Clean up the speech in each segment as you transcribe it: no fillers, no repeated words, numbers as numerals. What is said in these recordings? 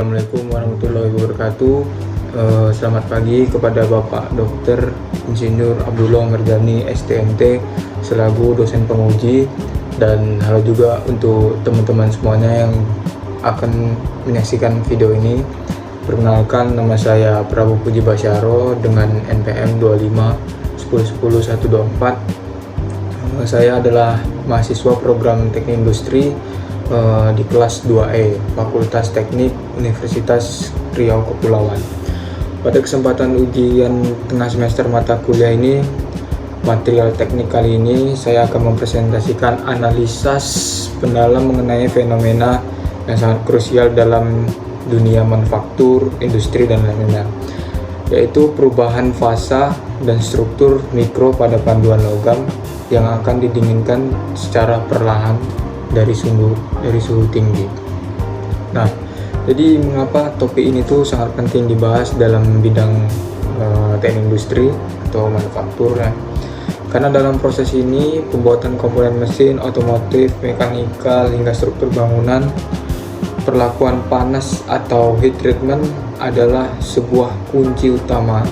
Assalamualaikum warahmatullahi wabarakatuh. Selamat pagi kepada Bapak Dr. Insinyur Abdullah Merjani STMT selaku dosen penguji, dan halo juga untuk teman-teman semuanya yang akan menyaksikan video ini. Perkenalkan, nama saya Prabu Puji Basyaro dengan NPM 25 10 10 124. Saya adalah mahasiswa program Teknik Industri di kelas 2E Fakultas Teknik Universitas Riau Kepulauan. Pada kesempatan ujian tengah semester mata kuliah ini, material teknik kali ini saya akan mempresentasikan analisis mendalam mengenai fenomena yang sangat krusial dalam dunia manufaktur, industri, dan lain-lainnya, yaitu perubahan fasa dan struktur mikro pada panduan logam yang akan didinginkan secara perlahan dari suhu tinggi. Nah, jadi mengapa topik ini tuh sangat penting dibahas dalam bidang teknik industri atau manufaktur ya? Karena dalam proses ini pembuatan komponen mesin, otomotif, mekanikal hingga struktur bangunan, perlakuan panas atau heat treatment adalah sebuah kunci utama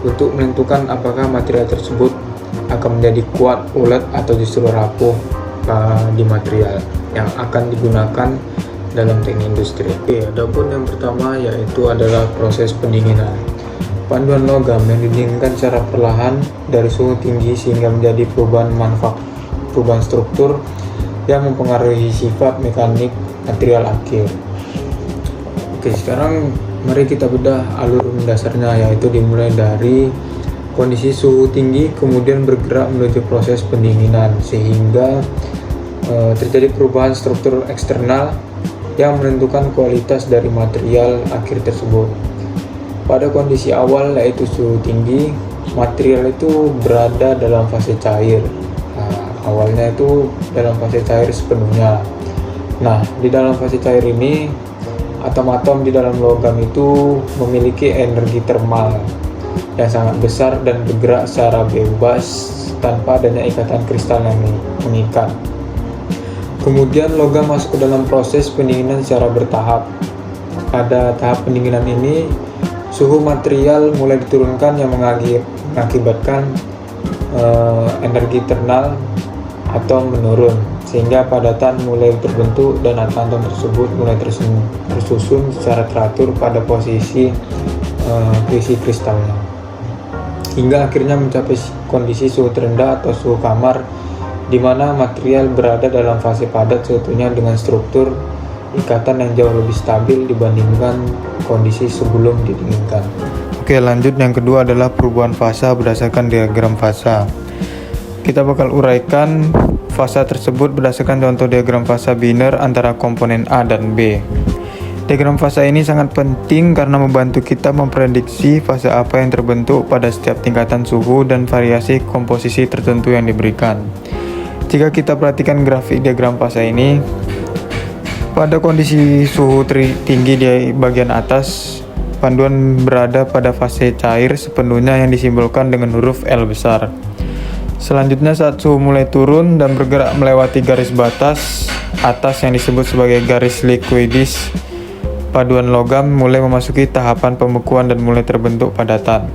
untuk menentukan apakah material tersebut akan menjadi kuat, ulet, atau justru rapuh di material yang akan digunakan dalam teknik industri. Adapun yang pertama yaitu adalah proses pendinginan. Panduan logam yang didinginkan secara perlahan dari suhu tinggi sehingga menjadi perubahan struktur yang mempengaruhi sifat mekanik material akhir. Oke, sekarang mari kita bedah alur mendasarnya, yaitu dimulai dari kondisi suhu tinggi kemudian bergerak menuju proses pendinginan sehingga terjadi perubahan struktur eksternal yang menentukan kualitas dari material akhir tersebut. Pada kondisi awal yaitu suhu tinggi, material itu berada dalam fase cair. Awalnya itu dalam fase cair sepenuhnya. Nah, di dalam fase cair ini atom-atom di dalam logam itu memiliki energi termal yang sangat besar dan bergerak secara bebas tanpa adanya ikatan kristal yang mengikat. Kemudian logam masuk ke dalam proses pendinginan secara bertahap. Pada tahap pendinginan ini, suhu material mulai diturunkan yang mengakibatkan energi internal atom menurun, sehingga padatan mulai terbentuk dan atom tersebut mulai tersusun secara teratur pada posisi kristalnya, hingga akhirnya mencapai kondisi suhu terendah atau suhu kamar, di mana material berada dalam fase padat seutuhnya dengan struktur ikatan yang jauh lebih stabil dibandingkan kondisi sebelum didinginkan. Oke, lanjut, yang kedua adalah perubahan fasa berdasarkan diagram fasa. Kita bakal uraikan fasa tersebut berdasarkan contoh diagram fasa biner antara komponen A dan B. Diagram fasa ini sangat penting karena membantu kita memprediksi fasa apa yang terbentuk pada setiap tingkatan suhu dan variasi komposisi tertentu yang diberikan. Jika kita perhatikan grafik diagram fasa ini, pada kondisi suhu tinggi di bagian atas, panduan berada pada fase cair sepenuhnya yang disimbolkan dengan huruf L besar. Selanjutnya, saat suhu mulai turun dan bergerak melewati garis batas atas yang disebut sebagai garis liquidis, paduan logam mulai memasuki tahapan pembekuan dan mulai terbentuk padatan.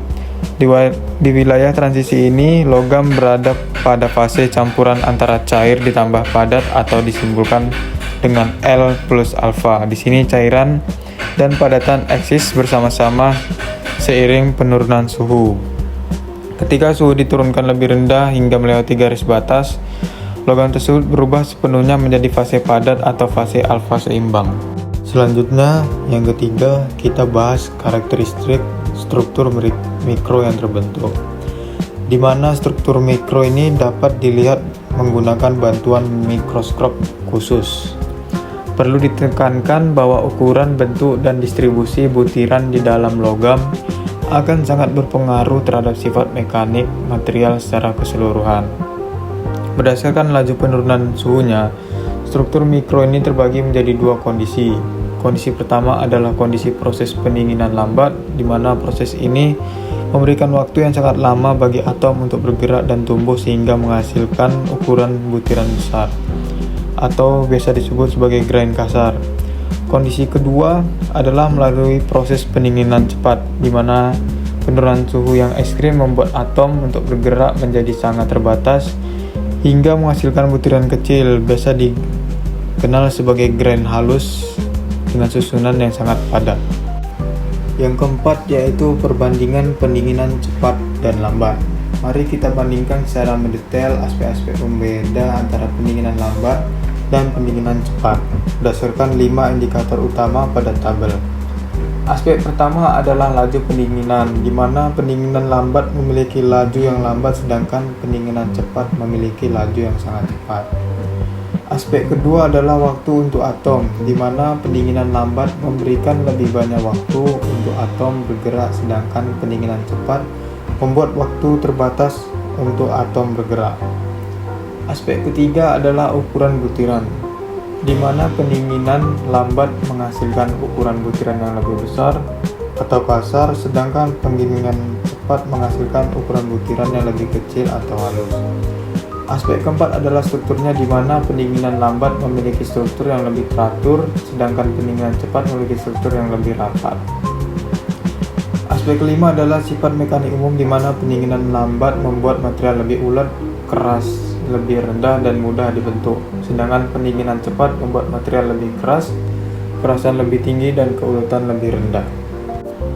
Di wilayah transisi ini, logam berada pada fase campuran antara cair ditambah padat atau disimbolkan dengan L plus alfa. Di sini cairan dan padatan eksis bersama-sama seiring penurunan suhu. Ketika suhu diturunkan lebih rendah hingga melewati garis batas, logam tersebut berubah sepenuhnya menjadi fase padat atau fase alfa seimbang. Selanjutnya, yang ketiga, kita bahas karakteristik struktur mikro yang terbentuk, di mana struktur mikro ini dapat dilihat menggunakan bantuan mikroskop khusus. Perlu ditekankan bahwa ukuran, bentuk, dan distribusi butiran di dalam logam akan sangat berpengaruh terhadap sifat mekanik material secara keseluruhan. Berdasarkan laju penurunan suhunya, struktur mikro ini terbagi menjadi dua kondisi. Kondisi pertama adalah kondisi proses pendinginan lambat, di mana proses ini memberikan waktu yang sangat lama bagi atom untuk bergerak dan tumbuh sehingga menghasilkan ukuran butiran besar, atau biasa disebut sebagai grain kasar. Kondisi kedua adalah melalui proses pendinginan cepat, di mana penurunan suhu yang ekstrim membuat atom untuk bergerak menjadi sangat terbatas hingga menghasilkan butiran kecil, biasa dikenal sebagai grain halus dengan susunan yang sangat padat. Yang keempat yaitu perbandingan pendinginan cepat dan lambat. Mari kita bandingkan secara mendetail aspek-aspek pembeda antara pendinginan lambat dan pendinginan cepat berdasarkan 5 indikator utama pada tabel. Aspek pertama adalah laju pendinginan, di mana pendinginan lambat memiliki laju yang lambat sedangkan pendinginan cepat memiliki laju yang sangat cepat. Aspek kedua adalah waktu untuk atom, di mana pendinginan lambat memberikan lebih banyak waktu untuk atom bergerak sedangkan pendinginan cepat membuat waktu terbatas untuk atom bergerak. Aspek ketiga adalah ukuran butiran, di mana pendinginan lambat menghasilkan ukuran butiran yang lebih besar atau kasar, sedangkan pendinginan cepat menghasilkan ukuran butiran yang lebih kecil atau halus. Aspek keempat adalah strukturnya, di mana pendinginan lambat memiliki struktur yang lebih teratur, sedangkan pendinginan cepat memiliki struktur yang lebih rapat. Aspek kelima adalah sifat mekanik umum, di mana pendinginan lambat membuat material lebih ulet, keras, lebih rendah dan mudah dibentuk, sedangkan pendinginan cepat membuat material lebih keras, kerasan lebih tinggi dan keuletan lebih rendah.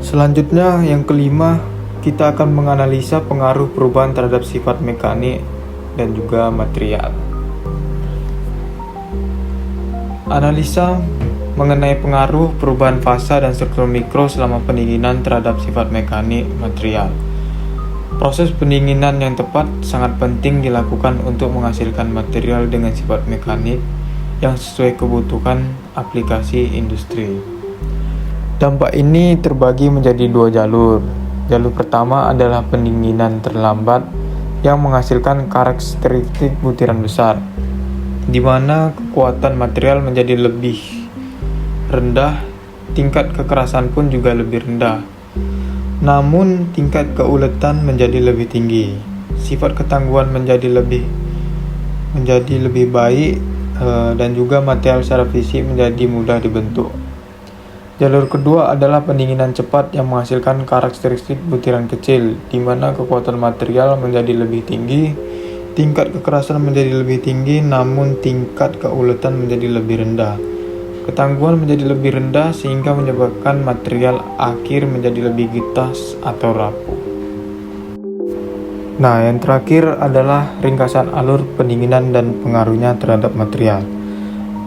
Selanjutnya yang kelima, kita akan menganalisa pengaruh perubahan terhadap sifat mekanik dan juga material. Analisa mengenai pengaruh perubahan fasa dan struktur mikro selama pendinginan terhadap sifat mekanik material. Proses pendinginan yang tepat sangat penting dilakukan untuk menghasilkan material dengan sifat mekanik yang sesuai kebutuhan aplikasi industri. Dampak ini terbagi menjadi 2 jalur. Jalur pertama adalah pendinginan terlambat yang menghasilkan karakteristik butiran besar, di mana kekuatan material menjadi lebih rendah, tingkat kekerasan pun juga lebih rendah. Namun tingkat keuletan menjadi lebih tinggi. Sifat ketangguhan menjadi lebih baik dan juga material secara fisik menjadi mudah dibentuk. Jalur kedua adalah pendinginan cepat yang menghasilkan karakteristik butiran kecil, di mana kekuatan material menjadi lebih tinggi, tingkat kekerasan menjadi lebih tinggi, namun tingkat keuletan menjadi lebih rendah. Ketangguhan menjadi lebih rendah sehingga menyebabkan material akhir menjadi lebih gitas atau rapuh. Nah, yang terakhir adalah ringkasan alur pendinginan dan pengaruhnya terhadap material.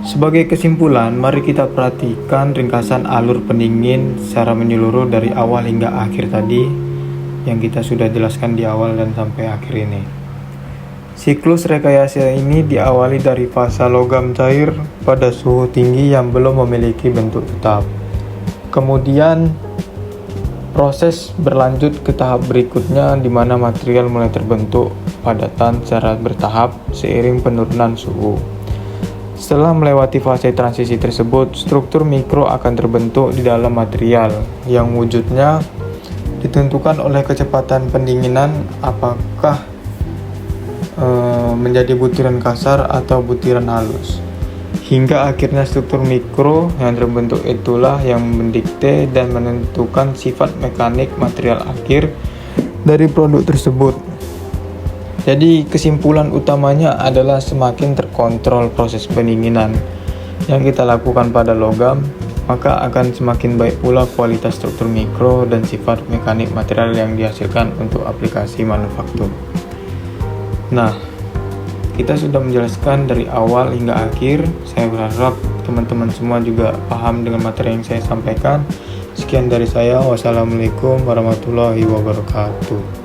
Sebagai kesimpulan, mari kita perhatikan ringkasan alur pendingin secara menyeluruh dari awal hingga akhir tadi yang kita sudah jelaskan di awal dan sampai akhir ini. Siklus rekayasa ini diawali dari fasa logam cair pada suhu tinggi yang belum memiliki bentuk tetap. Kemudian proses berlanjut ke tahap berikutnya, di mana material mulai terbentuk padatan secara bertahap seiring penurunan suhu. Setelah melewati fase transisi tersebut, struktur mikro akan terbentuk di dalam material yang wujudnya ditentukan oleh kecepatan pendinginan, apakah menjadi butiran kasar atau butiran halus. Hingga akhirnya struktur mikro yang terbentuk itulah yang mendikte dan menentukan sifat mekanik material akhir dari produk tersebut. Jadi kesimpulan utamanya adalah semakin terkontrol proses pendinginan yang kita lakukan pada logam, maka akan semakin baik pula kualitas struktur mikro dan sifat mekanik material yang dihasilkan untuk aplikasi manufaktur. Nah, kita sudah menjelaskan dari awal hingga akhir. Saya berharap teman-teman semua juga paham dengan materi yang saya sampaikan. Sekian dari saya. Wassalamualaikum warahmatullahi wabarakatuh.